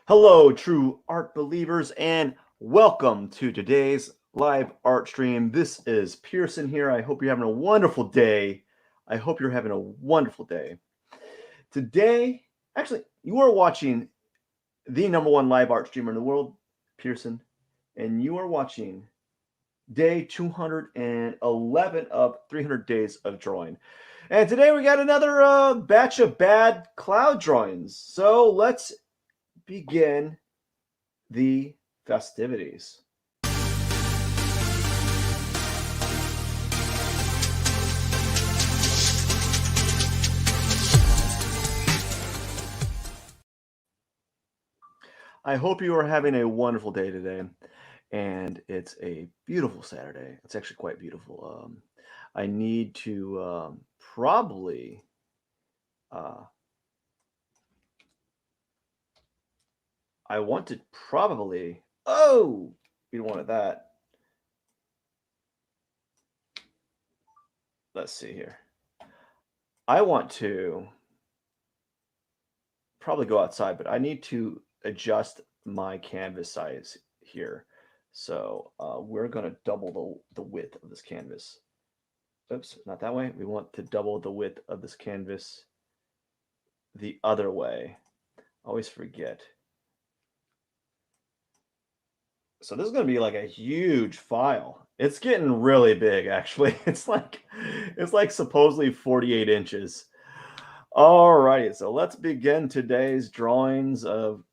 Hello, true art believers, and welcome to today's live art stream. This is Pierson here. I hope you're having a wonderful day. I hope you're having a wonderful day. Today, actually, you are watching the number one live art streamer in the world, Pierson, and you are watching day 211 of 300 days of drawing. And today we got another batch of bad cloud drawings. So let's begin the festivities. I hope you are having a wonderful day today, and it's a beautiful Saturday. It's actually quite beautiful. I need to probably. Uh, I want to probably. Oh, we wanted that. Let's see here. I want to probably go outside, but I need to adjust my canvas size here. So we're going to double the width of this canvas. Oops, not that way. We want to double the width of this canvas the other way. Always forget. So this is going to be like a huge file. It's getting really big, actually. It's like supposedly 48 inches. All righty, so let's begin today's drawings of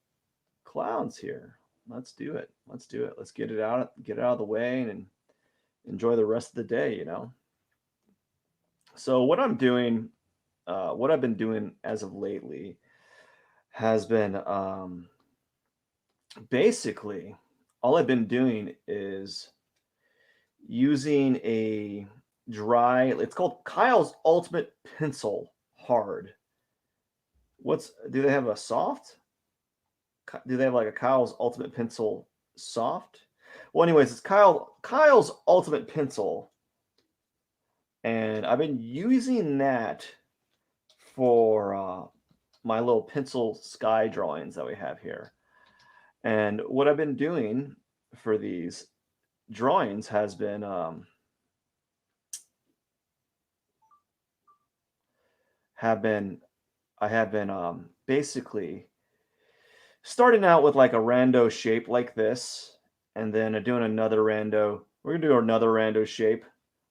clowns here. Let's do it. Let's do it. Let's get it out of the way and enjoy the rest of the day. So what I'm doing, what I've been doing as of lately has been basically all I've been doing is using a dry, it's called Kyle's Ultimate Pencil Hard. Do they have a soft? Do they have like a Kyle's Ultimate Pencil Soft? Well, anyways, it's Kyle's Ultimate Pencil, and I've been using that for my little pencil sky drawings that we have here. And what I've been doing for these drawings has been I have been basically starting out with like a rando shape like this, and then doing another rando. We're gonna do another rando shape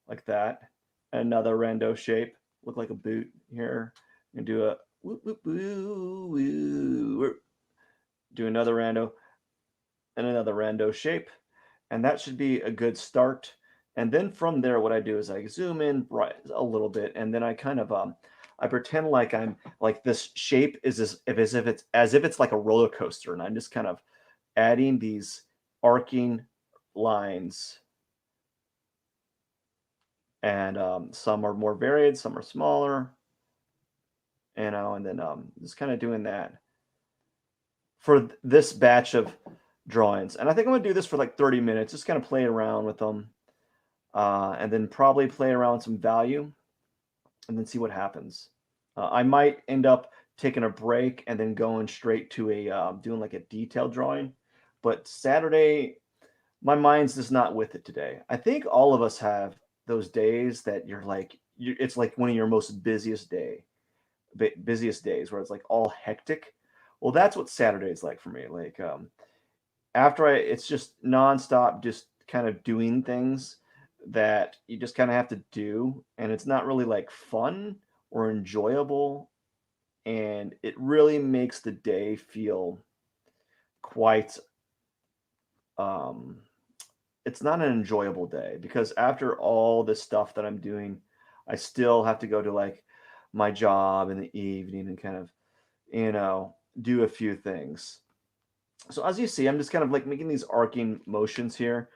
like that, another rando shape, look like a boot here. And do a whoop, whoop, woo, woo. Do another rando and another rando shape, and that should be a good start. And then from there, what I do is I zoom in right a little bit, and then I kind of I pretend like I'm like this shape is as if it's like a roller coaster, and I'm just kind of adding these arcing lines, and some are more varied, some are smaller, and then just kind of doing that for this batch of drawings. And I think I'm gonna do this for like 30 minutes, just kind of play around with them, and then probably play around with some value, and then see what happens. I might end up taking a break and then going straight to a doing like a detailed drawing. But Saturday, my mind's just not with it today. I think all of us have those days that it's like one of your most busiest days where it's like all hectic. Well, that's what Saturday is like for me. Like it's just nonstop, just kind of doing things that you just kind of have to do, and it's not really like fun or enjoyable, and it really makes the day feel quite um it's not an enjoyable day because after all this stuff that I'm doing, I still have to go to like my job in the evening and kind of, do a few things. So as you see, I'm just kind of like making these arcing motions here.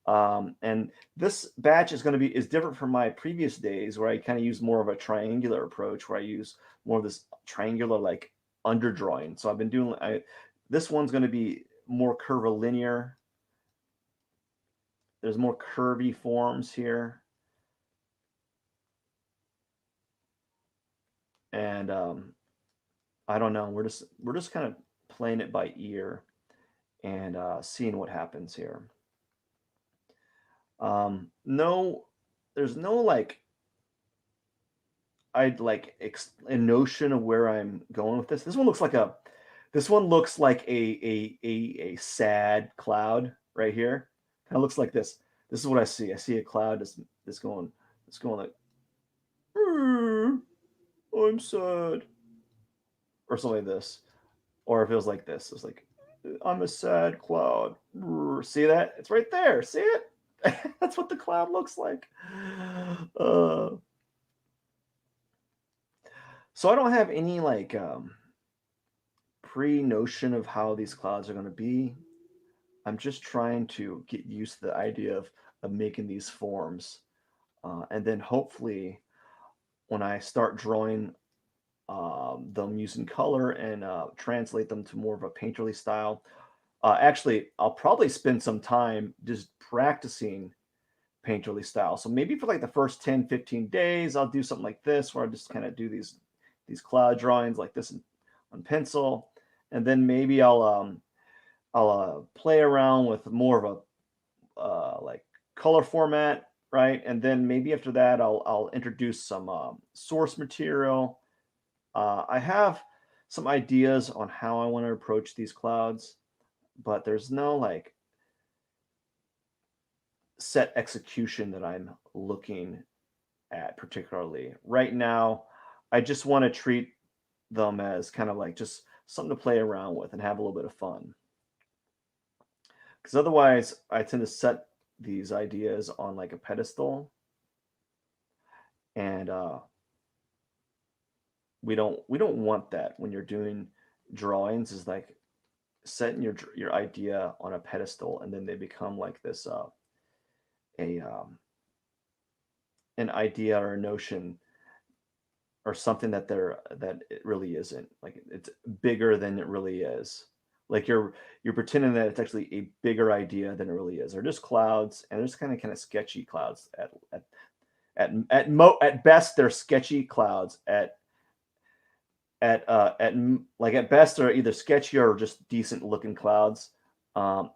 And this batch is different from my previous days where I kind of use more of a triangular approach where I use more of this triangular like underdrawing. So I've been doing this one's going to be more curvilinear. There's more curvy forms here. And I don't know, we're just kind of playing it by ear and seeing what happens here. No, there's no like I'd like a notion of where I'm going with this. This one looks like a sad cloud right here. Kind of looks like this. This is what I see. I see a cloud that's going like, "Hmm, I'm sad," or something like this. Or it feels like this. It's like, I'm a sad cloud. See that? It's right there. See it? That's what the cloud looks like. Uh, so I don't have any like pre notion of how these clouds are going to be. I'm just trying to get used to the idea of making these forms. And then hopefully, when I start drawing them using color and translate them to more of a painterly style, actually, I'll probably spend some time just practicing painterly style. So maybe for like the first 10, 15 days, I'll do something like this where I just kind of do these cloud drawings like this on pencil. And then maybe I'll play around with more of a like color format, right? And then maybe after that, I'll introduce some source material. I have some ideas on how I want to approach these clouds, but there's no like set execution that I'm looking at particularly. Right now, I just want to treat them as kind of like just something to play around with and have a little bit of fun. Because otherwise, I tend to set these ideas on like a pedestal, and we don't want that when you're doing drawings. Is like setting your idea on a pedestal, and then they become like this a an idea or a notion or something that it really isn't. Like it's bigger than it really is. Like you're pretending that it's actually a bigger idea than it really is. They're just clouds, and they're just kind of sketchy clouds. At best, they're sketchy clouds. Like at best, they're either sketchy or just decent looking clouds. Um,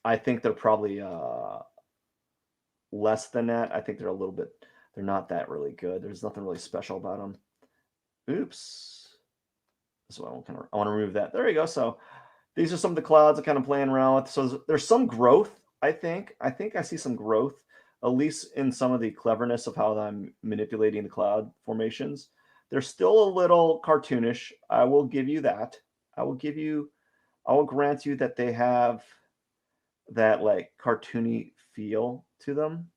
I think they're probably less than that. I think they're a little bit. They're not that really good. There's nothing really special about them. Oops. So I want to remove that. There you go. So these are some of the clouds I'm kind of playing around with. So there's some growth. I think I see some growth, at least in some of the cleverness of how I'm manipulating the cloud formations. They're still a little cartoonish. I will give you that. I will give you. I will grant you that they have that like cartoony feel to them,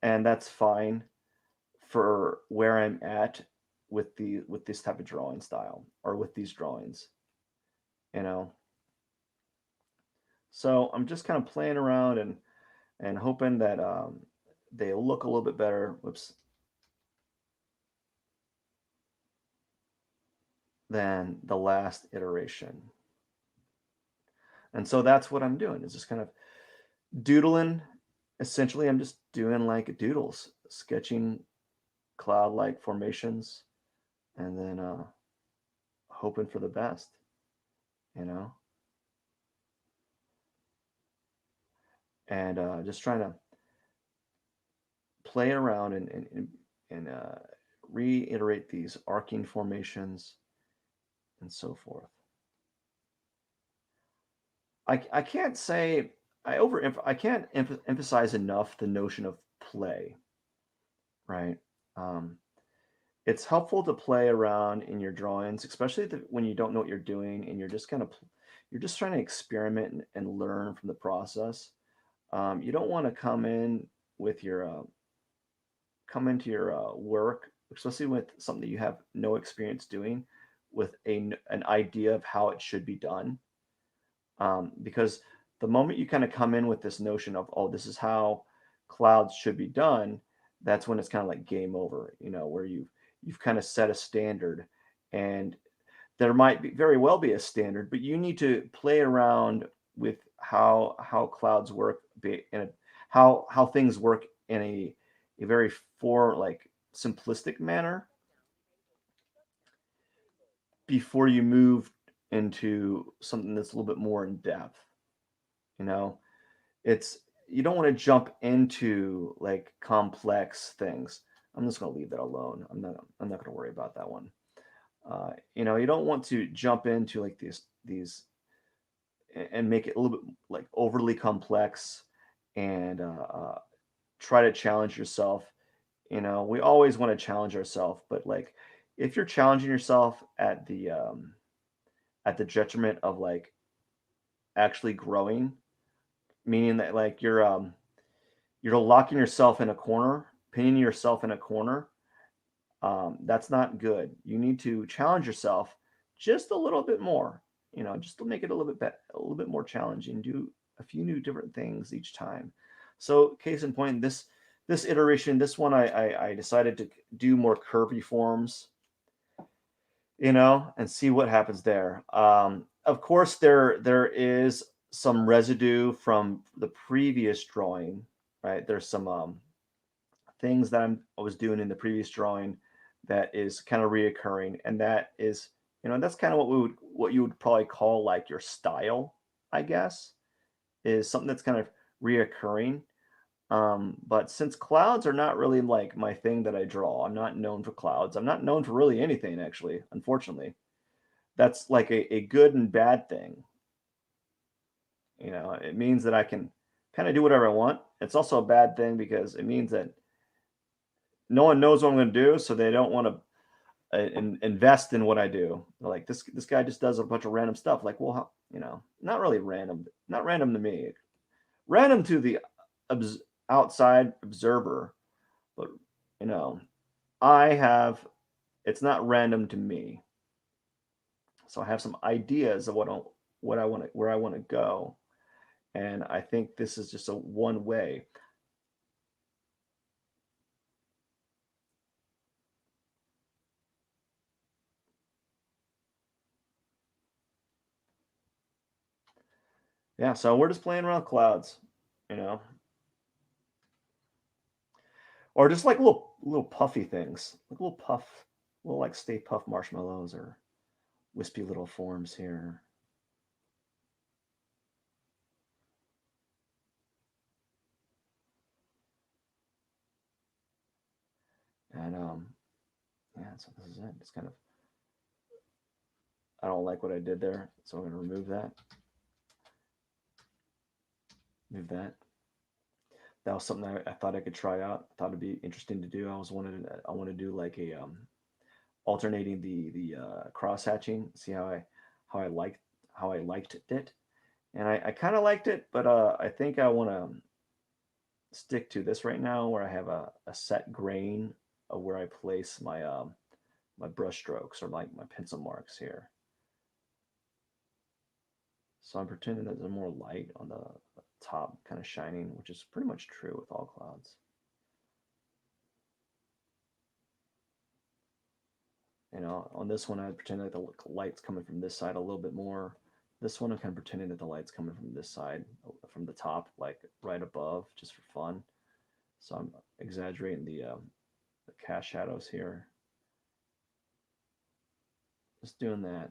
and that's fine for where I'm at with this type of drawing style or with these drawings, you know. So I'm just kind of playing around and hoping that they look a little bit better. Whoops. Than the last iteration. And so that's what I'm doing. Is just kind of doodling. Essentially, I'm just doing like doodles, sketching cloud-like formations, and then hoping for the best, you know, and just trying to play around and reiterate these arcing formations and so forth. I can't say I can't emphasize enough the notion of play, right? Um, it's helpful to play around in your drawings, especially when you don't know what you're doing and you're just trying to experiment and learn from the process. You don't want to with your come into your work, especially with something that you have no experience doing, with an idea of how it should be done. Because the moment you kind of come in with this notion of, oh, this is how clouds should be done, that's when it's kind of like game over, where you've kind of set a standard, and there might be very well be a standard, but you need to play around with how clouds work, how things work in a very like simplistic manner before you move into something that's a little bit more in depth. You know, it's you don't want to jump into like complex things. I'm just going to leave that alone. I'm not going to worry about that one. You don't want to jump into like these and make it a little bit like overly complex and try to challenge yourself. We always want to challenge ourselves, but like if you're challenging yourself at the detriment of like actually growing, meaning that like you're locking yourself in a corner, pinning yourself in a corner. That's not good. You need to challenge yourself just a little bit more. Just to make it a little bit more challenging. Do a few new different things each time. So, case in point, this iteration, this one, I decided to do more curvy forms, and see what happens there. Of course, there is some residue from the previous drawing, right? There's some things that I was doing in the previous drawing that is kind of reoccurring, and that is, that's kind of what you would probably call like your style, I guess, is something that's kind of reoccurring. But since clouds are not really like my thing that I draw, I'm not known for clouds. I'm not known for really anything, actually, unfortunately. That's like a good and bad thing. It means that I can kind of do whatever I want. It's also a bad thing because it means that no one knows what I'm going to do, so they don't want to invest in what I do. They're like, this guy just does a bunch of random stuff. Like, well, not really random, not random to me, random to the outside observer, but you know, I have. It's not random to me. So I have some ideas of what I want to where I want to go, and I think this is just a one way. Yeah, so we're just playing around clouds, you know, or just like little puffy things, like little puff, little like Stay Puff marshmallows or wispy little forms here. And yeah, so this is it. It's kind of I don't like what I did there, so I'm gonna remove that. Move that. That was something I thought I could try out. I thought it'd be interesting to do. I want to do like a alternating the cross hatching. See how I liked how I liked it, and I kind of liked it, but I think I want to stick to this right now, where I have a set grain of where I place my brush strokes or like my pencil marks here. So I'm pretending that there's more light on the top, kind of shining, which is pretty much true with all clouds. On this one, I pretend that the light's coming from this side a little bit more. This one, I'm kind of pretending that the light's coming from this side, from the top, like right above, just for fun. So I'm exaggerating the cast shadows here. Just doing that,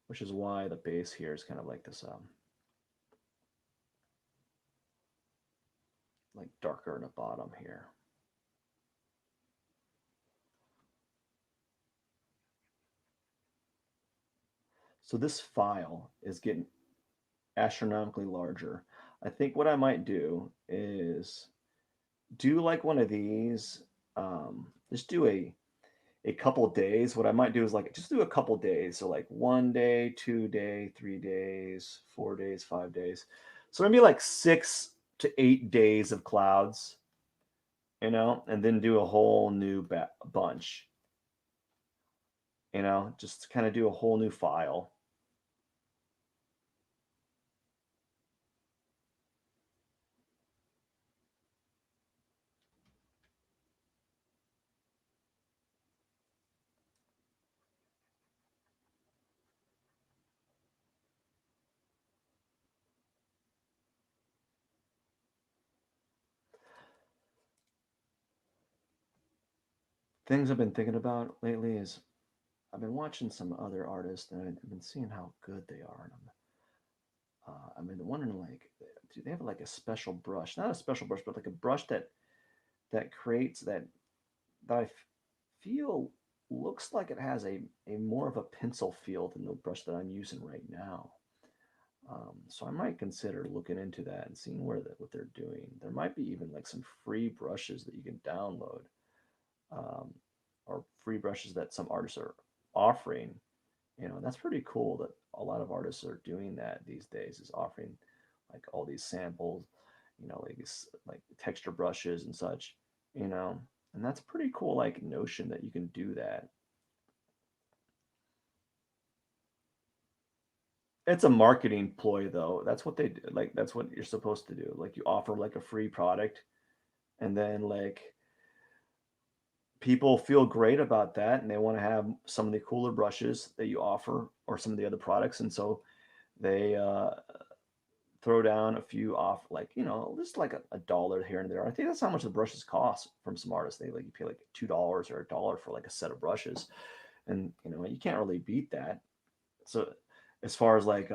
which is why the base here is kind of like this, like darker in the bottom here. So this file is getting astronomically larger. I think what I might do is do like one of these. Just do a couple days. What I might do is like just do a couple days. So like 1 day, 2 day, 3 days, 4 days, 5 days. So maybe like 6 to 8 days of clouds, and then do a whole new bunch. Just kind of do a whole new file. things I've been thinking about lately is I've been watching some other artists and I've been seeing how good they are. And I've been wondering, like, do they have like a special brush? Not a special brush, but like a brush that creates that feel looks like it has a more of a pencil feel than the brush that I'm using right now. So I might consider looking into that and seeing what they're doing. There might be even like some free brushes that you can download, um, or free brushes that some artists are offering. That's pretty cool that a lot of artists are doing that these days, is offering like all these samples, like like texture brushes and such, you know, and that's pretty cool, like notion that you can do that. It's a marketing ploy though. That's what they do. Like that's what you're supposed to do. Like you offer like a free product and then like people feel great about that and they want to have some of the cooler brushes that you offer or some of the other products, and so they throw down a few off, like just like a dollar here and there. I think that's how much the brushes cost from some artists. They like you pay like $2 or a dollar for like a set of brushes, and you can't really beat that. So as far as like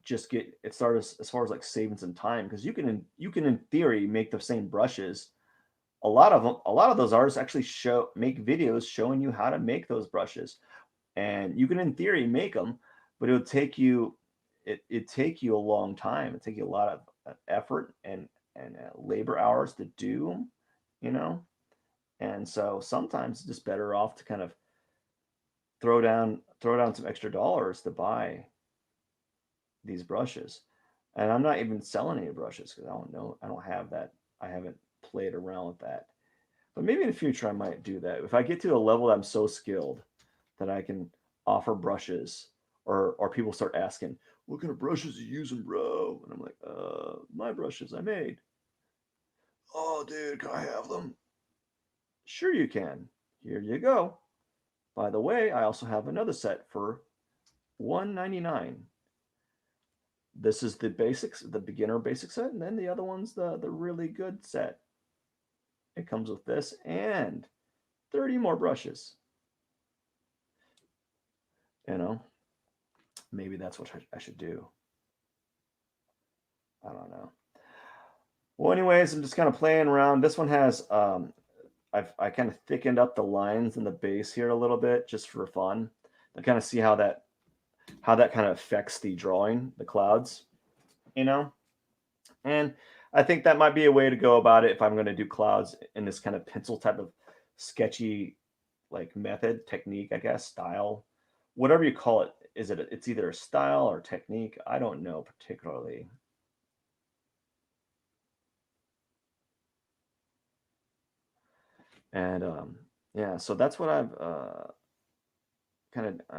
just get it started, as far as like saving some time, because you can in theory make the same brushes. A lot of those artists actually make videos showing you how to make those brushes, and you can in theory make them, but it take you a long time. It take you a lot of effort and labor hours to do them, you know. And so sometimes it's just better off to kind of throw down some extra dollars to buy these brushes. And I'm not even selling any brushes because I don't know. I don't have that. I haven't played around with that. But maybe in the future I might do that. If I get to a level that I'm so skilled that I can offer brushes, or people start asking, "What kind of brushes are you using, bro?" And I'm like, my brushes I made." "Oh, dude, can I have them?" "Sure you can. Here you go. By the way, I also have another set for 199. This is the basics, the beginner basic set, and then the other one's the really good set. It comes with this and 30 more brushes." You know, maybe that's what I should do. I don't know. Well, anyways, I'm just kind of playing around. This one has I kind of thickened up the lines in the base here a little bit just for fun. To kind of see how that kind of affects the drawing, the clouds, you know. And I think that might be a way to go about it if I'm going to do clouds in this kind of pencil type of sketchy like method, technique, I guess, style, whatever you call it. It's either a style or technique. I don't know particularly. And yeah, so that's what I'm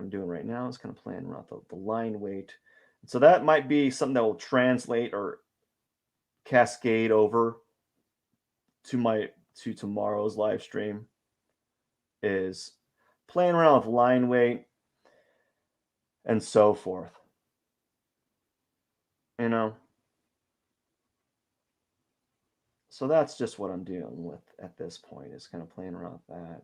doing right now, is kind of playing around the line weight. So that might be something that will translate or cascade over to tomorrow's live stream, is playing around with line weight and so forth. You know, so that's just what I'm dealing with at this point, is kind of playing around with that.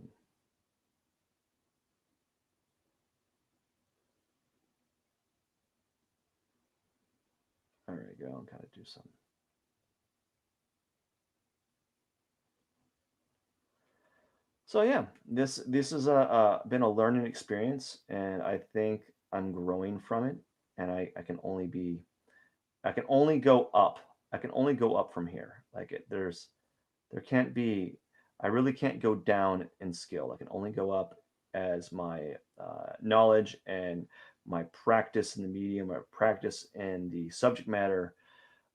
There we go. I'm kind of do some. So yeah, this has been a learning experience, and I think I'm growing from it, and I can only be I can only go up. I can only go up from here. Like there can't be. I really can't go down in skill. I can only go up as my knowledge and my practice in the medium, or practice in the subject matter,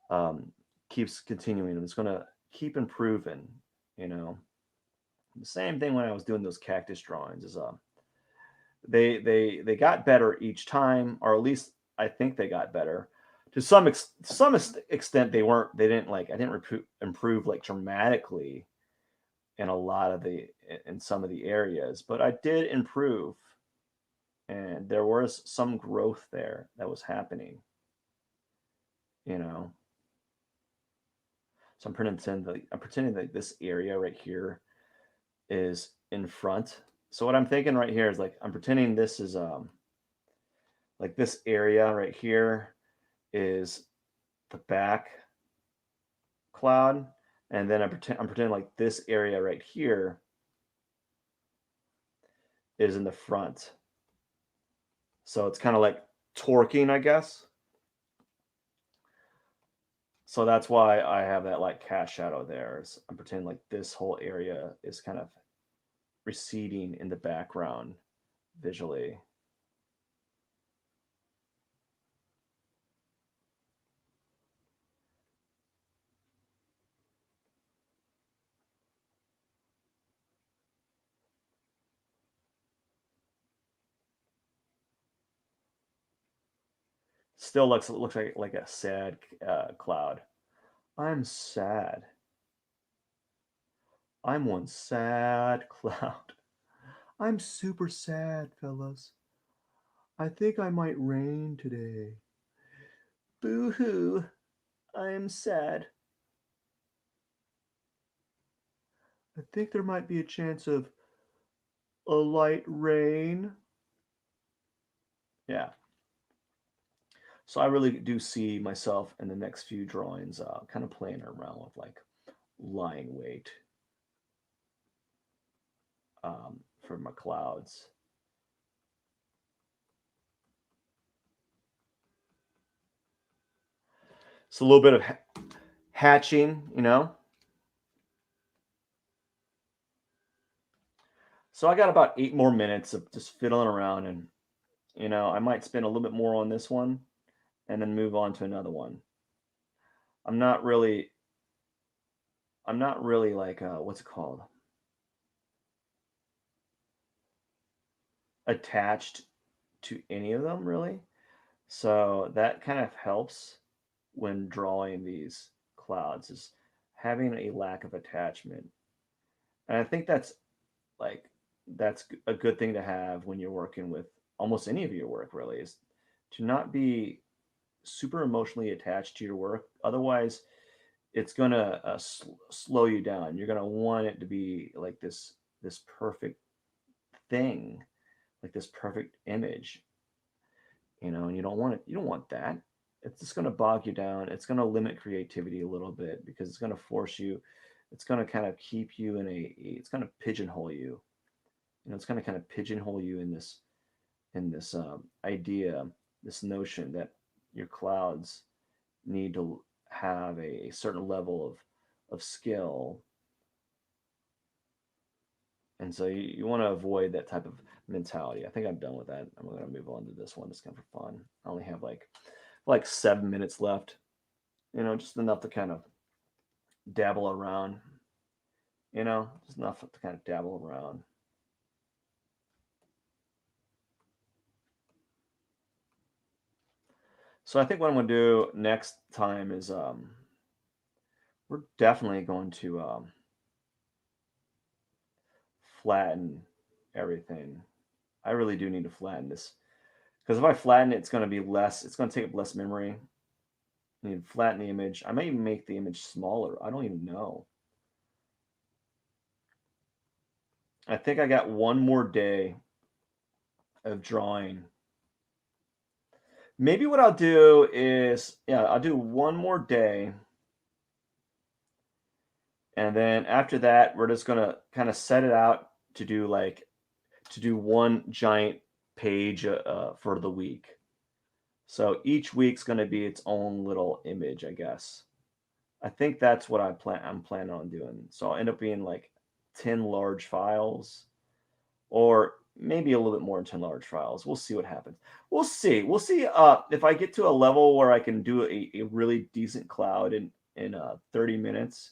um, keeps continuing. It's going to keep improving. You know, the same thing when I was doing those cactus drawings is they got better each time, or at least I think they got better. To some extent, they didn't like I didn't improve like dramatically in a lot of the in some of the areas, but I did improve, and there was some growth there that was happening. You know, so I'm pretending that this area right here is in front. So what I'm thinking right here is like I'm pretending this is like this area right here is the back cloud, and then I'm pretending like this area right here is in the front. So it's kind of like torquing, I guess. So that's why I have that like cast shadow there. I'm pretending like this whole area is kind of receding in the background visually. Still looks like a sad cloud. I'm sad. I'm one sad cloud. I'm super sad, fellas. I think I might rain today. Boo hoo. I am sad. I think there might be a chance of a light rain. Yeah. So I really do see myself in the next few drawings kind of playing around with like line weight for my clouds. So a little bit of hatching, you know. So I got about 8 more minutes of just fiddling around, and I might spend a little bit more on this one and then move on to another one. I'm not really like what's it called? Attached to any of them really. So that kind of helps when drawing these clouds is having a lack of attachment. And I think like that's a good thing to have when you're working with almost any of your work really is to not be super emotionally attached to your work. Otherwise, it's going to slow you down. You're going to want it to be like this perfect thing, like this perfect image, and you don't want it. You don't want that. It's just going to bog you down. It's going to limit creativity a little bit because it's going to force you. It's going to kind of keep you in it's going to pigeonhole you. It's going to kind of pigeonhole you in this idea, this notion that your clouds need to have a certain level of skill. And so you want to avoid that type of mentality. I think I'm done with that. I'm going to move on to this one. It's kind of fun. I only have like 7 minutes left. Just enough to kind of dabble around. Just enough to kind of dabble around. So I think what I'm going to do next time is we're definitely going to flatten everything. I really do need to flatten this because if I flatten it, it's going to be less. It's going to take up less memory. I need to flatten the image. I may even make the image smaller. I don't even know. I think I got one more day of drawing. Maybe what I'll do is, yeah, I'll do one more day. And then after that, we're just going to kind of set it out to do one giant page for the week. So each week's going to be its own little image, I guess. I think that's what I'm planning on doing. So I'll end up being like 10 large files, or maybe a little bit more than 10 large files. We'll see what happens. We'll see. We'll see if I get to a level where I can do a really decent cloud in 30 minutes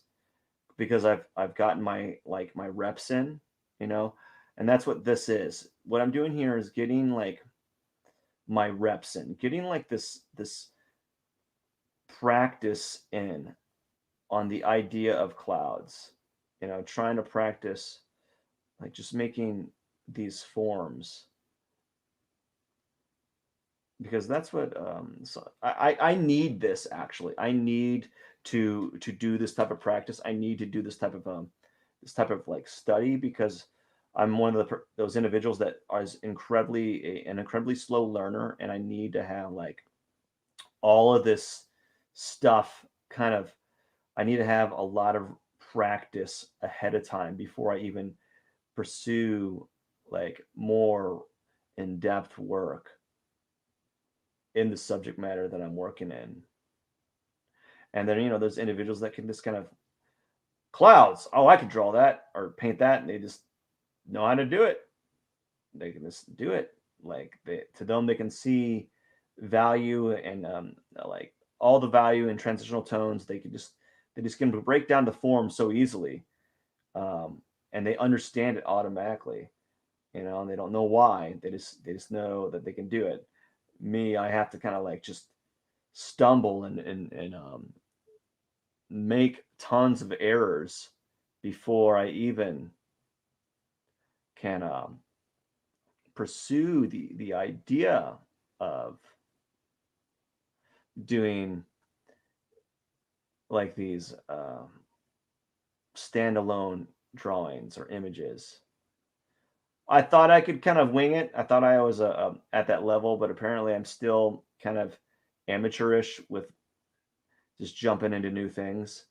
because I've gotten my reps in, and that's what this is. What I'm doing here is getting like my reps in, getting like this practice in on the idea of clouds, trying to practice like just making these forms because that's what so I need this actually. I need to do this type of practice. I need to do this type of this type of like study because I'm one of those individuals that is an incredibly slow learner, and I need to have like all of this stuff kind of. I need to have a lot of practice ahead of time before I even pursue like more in-depth work in the subject matter that I'm working in. And then, there's individuals that can just kind of clouds. Oh, I can draw that or paint that, and they just know how to do it. They can just do it. Like to them, they can see value and like all the value in transitional tones. They just can break down the form so easily, and they understand it automatically. And they don't know why. They just know that they can do it. Me, I have to kind of like just stumble and make tons of errors before I even can pursue the idea of doing like these standalone drawings or images. I thought I could kind of wing it. I thought I was at that level, but apparently I'm still kind of amateurish with just jumping into new things.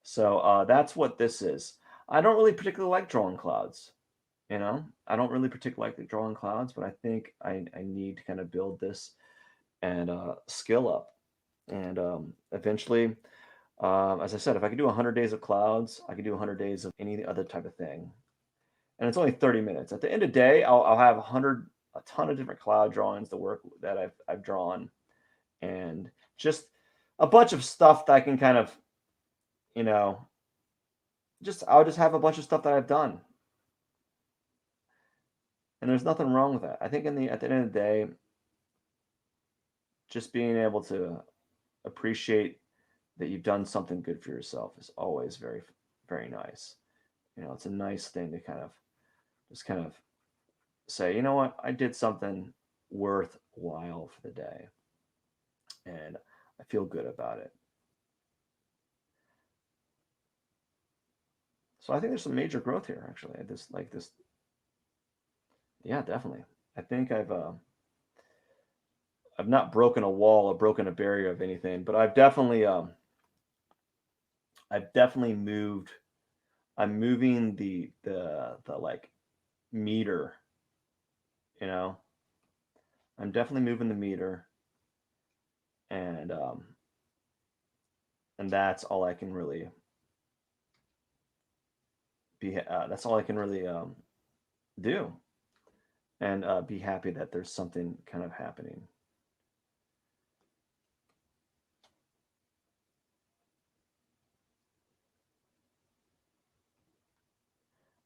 So that's what this is. I don't really particularly like drawing clouds. I don't really particularly like drawing clouds, but I think I need to kind of build this and skill up. And eventually, as I said, if I could do 100 days of clouds, I could do 100 days of any other type of thing. And it's only 30 minutes. At the end of the day, I'll have a ton of different cloud drawings, the work that I've drawn, and just a bunch of stuff that I can kind of, you know, I'll just have a bunch of stuff that I've done. And there's nothing wrong with that. I think at the end of the day, just being able to appreciate that you've done something good for yourself is always very, very nice. It's a nice thing to kind of say, you know what, I did something worthwhile for the day, and I feel good about it. So I think there's some major growth here, actually. Yeah, definitely. I think I've not broken a wall or broken a barrier of anything, but I've definitely moved. I'm moving the like meter, you know. I'm definitely moving the meter, and that's all I can really be. That's all I can really do, and be happy that there's something kind of happening.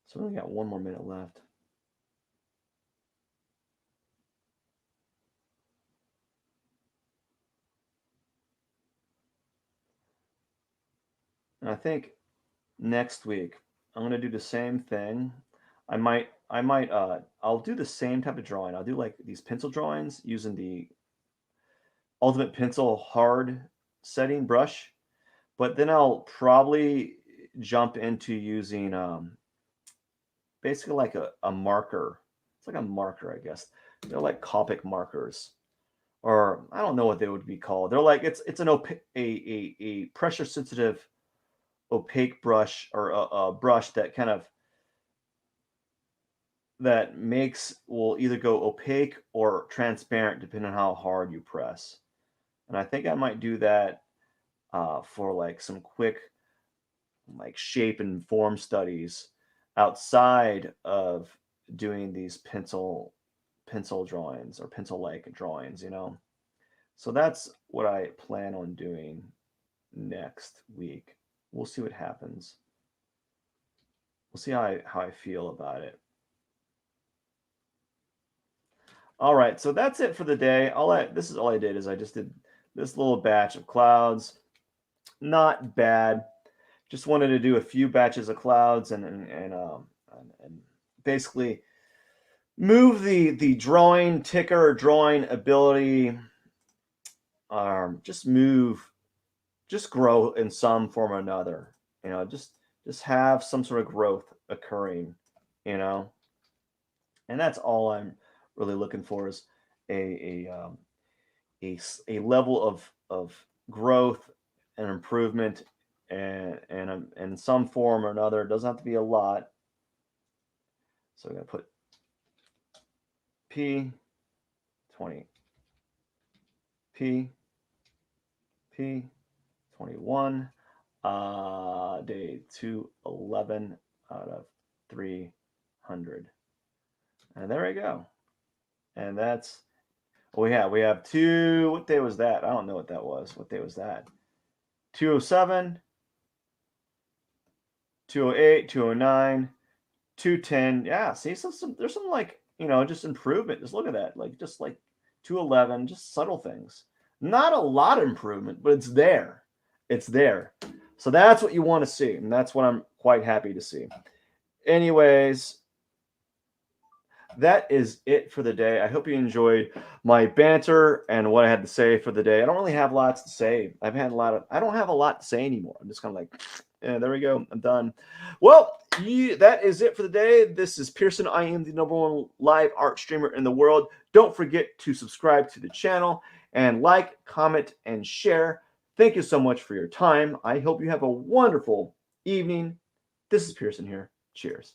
So we only got 1 more minute left. And I think next week I'm gonna do the same thing. I'll do the same type of drawing. I'll do like these pencil drawings using the Ultimate Pencil hard setting brush, but then I'll probably jump into using basically like a marker. It's like a marker, I guess. They're like Copic markers, or I don't know what they would be called. They're like it's an a pressure sensitive opaque brush, or a brush that kind of that will either go opaque or transparent depending on how hard you press. And I think I might do that for like some quick like shape and form studies outside of doing these pencil drawings or pencil like drawings. So that's what I plan on doing next week. We'll see what happens. We'll see how I feel about it. All right, so that's it for the day. This is all I did is I just did this little batch of clouds. Not bad. Just wanted to do a few batches of clouds and basically move the drawing ticker or drawing ability. Just grow in some form or another. Just just have some sort of growth occurring, you know. And that's all I'm really looking for is a a level of growth and improvement, and in some form or another. It doesn't have to be a lot. So I'm gonna put P 20, P 21, day 211 out of 300, and there we go. And that's we have two. What day was that? I don't know what that was. What day was that? 207, 208, 209, 210. Yeah, see, there's some like, just improvement. Just look at that. Just like 211, just subtle things. Not a lot of improvement, but it's there. It's there. So that's what you want to see, and that's what I'm quite happy to see. Anyways, that is it for the day. I hope you enjoyed my banter and what I had to say for the day. I don't really have lots to say. I don't have a lot to say anymore. I'm just kind of like, yeah, there we go. I'm done. Well, that is it for the day. This is Pierson. I am the #1 live art streamer in the world. Don't forget to subscribe to the channel and like, comment, and share. Thank you so much for your time. I hope you have a wonderful evening. This is Pierson here. Cheers.